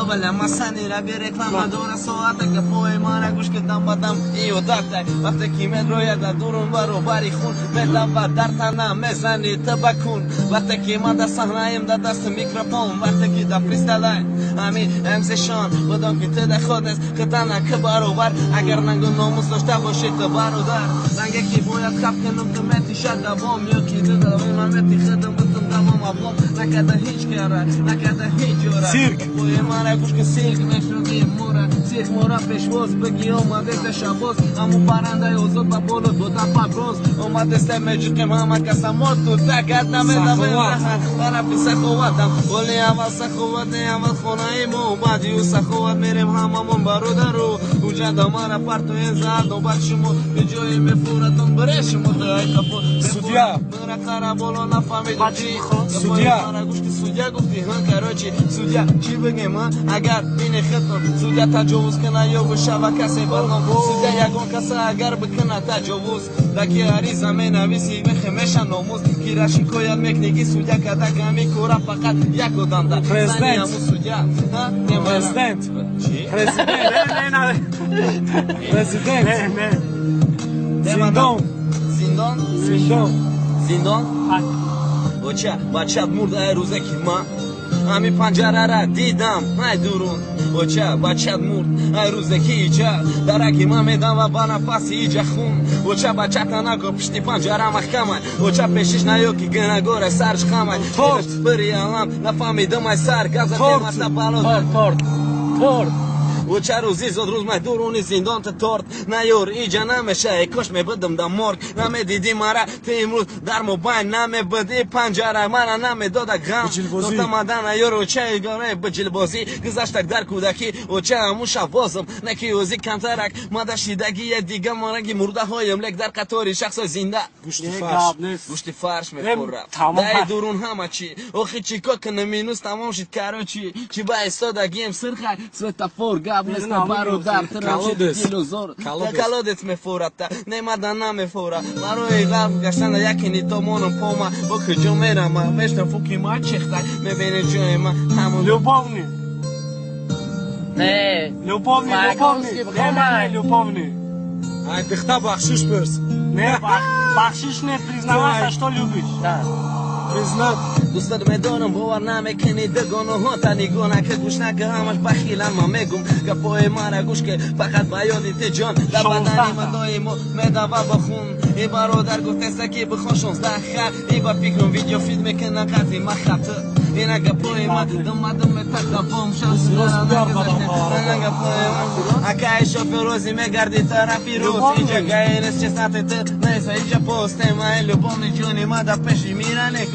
بابا لما سنی را بی رکلام دور ساعت که پای ما را گوش کردم بدم ایو دکتر وقتی که من روی در دورون برو باری خون بدم و در تنم میزنی تبکون وقتی که من در صحنه‌ام در دست میکروفون وقتی که در فریستایل همین امزشان بدم که تو در خودت خطانه که برابر اگر نگو ناموس داشته باشی تو برادر رنگی که باید خب کنم تو متی شد دوام یا که تو دوام من متی خدم بودم دوام ابلام نکرده هیچ کاره نکرده هیچ جوره سیرک پای من را گوش که سیرک نشدی مورا سیرک مورا پیشواز بگی آمده تشباز همون پرنده اوزاد با بولو دو دفعه بروز اومده سمجقیم همه کسا تو تکت نمیدم برا پی سخواتم ولی اول سخوات نه اول خونه ما اومدی و سخوات میریم هممون برادرو اونجا دامارا پرتو زد نوبت شما به جای مفورتون بره شما دای کپو سودیا مرا قرا بالا نفهمیدم چی سودیا مرا گوش که سودیا گفتی ها کراچی سودیا چی بگم اگر این خطون سودیا تجاوز کنه یا به شبکه کسی برنام سودیا یگان کسا اگر بکنه تجاوز دکی هری زمین نویسی بخمشن ناموز کی راشی کویل میکنی سودیا کدا کمی کورا فقط یک آدم در پرزیدنت سودیا ها پرزیدنت چی پرزیدنت زندان زندان زندان زندان بچه مرده روزه که من همین پنجره را دیدم ای درون بچه مرد ای روزه که ایجا درکی من میدم و با نفس ایجا خون بچه تنگو پشتی پنجره محکمه پیشش نیو که گنگوره سرش خمه تورت بری علم نفهمیدم ای سر گازه تیمت نبالو تورت چه روزی زد روز من درونی زندان تورت نیور ایجا نمیشه کاش میبدم در مرگ نمیدیدی مرا تا امروز در موبایل نمیبدی پنجره مرا نمیداده غم دوتا مدن نیور چه گاره بجل بازی گذشتک در کودکی چه همون شوازم نکی اوزی کمترک ماده شیدگی دیگه مانگی مرده هایم لک در قطاری شخص زنده گوشتی فرش میخورم در درون همه چی اوخی چیکا کنه مینوس تمام شد کراچی چی با استادگیم سرخه سوتافور مثل برادر ترانچه دیلوزور کلادت میفورد نمیدن نمیفورد مروی غرب گشتن یکی نیتامونم پاما با کجا میرم میشتم فوکی ما چخته میبینه جای من همون любовний نه любовний ай дыхта бахшиш перс не бахшиш не признавайся что любишь признат دوست میدونم باور نمیکنی دگانو ها تا نگونه که گوش نکه همش بخیلن ما میگم گپای مرا گوش که فقط بیادیت جان در بدنی من دایما میدم و بخون ای برادر گفته سکی بخون 16 خر ای با فکرم ویدیو فیلم میکنن قطعی من خطر اینا گپای من دم میتقبم شانس دارم گپای من اکای شوفروزی میگردی طرفی روز اینجا گایرس چه ساعت نیست اینجا پست من لبوم جونی ما در پیشی میرنه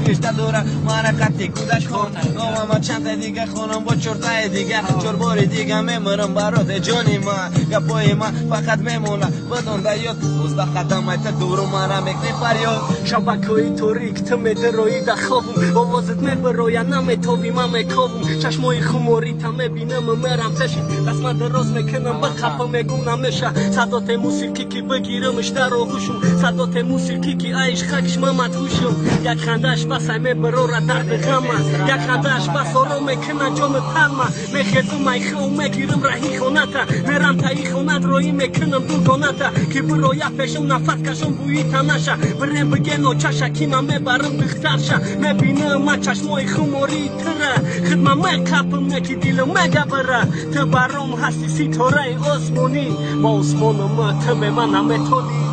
که دورا مارا قطعی کودش خون ما چند دیگه خونم با چرتای دیگه چرباری دیگه میمرم برات جانی ما گپای ما فقط میمونه بدون دیاد 12 قدم ایت دورو مارا میکنی فریاد شبکه‌های تاریک تو میدروی در خوابم آوازت میبروی نمیتابی من میکاوم چشمای خماری تا میبینم میرم تشید دست من دراز میکنم بخفم میگم نمیشه صدات موسیقی که بگیرمش در آغوشم صدات موسیقی که عیش خکش من مدهوشم یک خندش بس میبرورد درد غم یک خندش بس آرام میکنه جان تنم میخیزم ای خوام میگیرم رهی خونتا میرم تایی خونت روی میکنم دوگانتا که برای پیشم نفس کشم بویی تنشه برم بگه نوچشه که من میبرم بخترشه میبینم من چشمای خماری تره خدمه میکپم نکی دیلم میگبره تو برام هستی ستاره آسمانی با آسمانم تو به من نمیتونی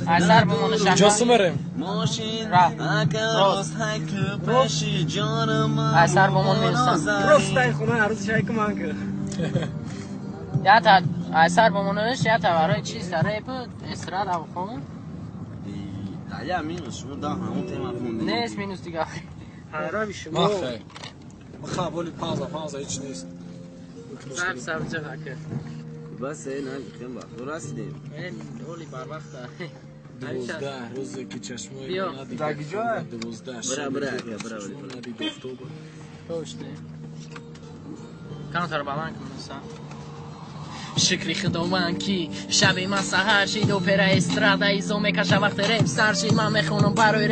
اثر بمانش کجاست بریم اثر بمان میرسم راستای خونه عروض شای کمان که یا تا اثر بمانش یا تا برای چیز سرای بود استراد او خون یا مینوس شما دا همون تیما خوندی نیست مینوس دیگه حرابی شما مخه مخابولی پازا هیچ نیست سب چه فکر بس این خیلی وقت درست دیم این اولی بر وقت 12 روزه که چشمای بیا. ندیده در کجا؟ 12 برا پشته کانو تا رو با من کنستم شکری خداوند کی شب من سحر شید اپرا استرادا ایزو میکشه وقت رپ سر شید من میخونم برای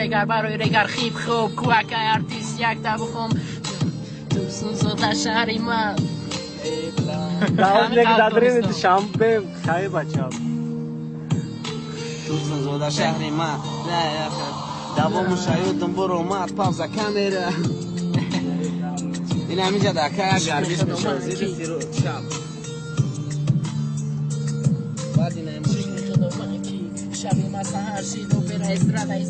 رگر خیب خوب کوکای ارتیست یک تا بخوم توسون زوده شهری من داود نگدادرین شامپه خیلی بچه توسن زوده شهری من نه دوام شایدم برو مات پاوزا کامera این همینجا دکه گربیش میشه زیر سیرو شب بعد این همینجا شبی من سهر شید و پر استرادا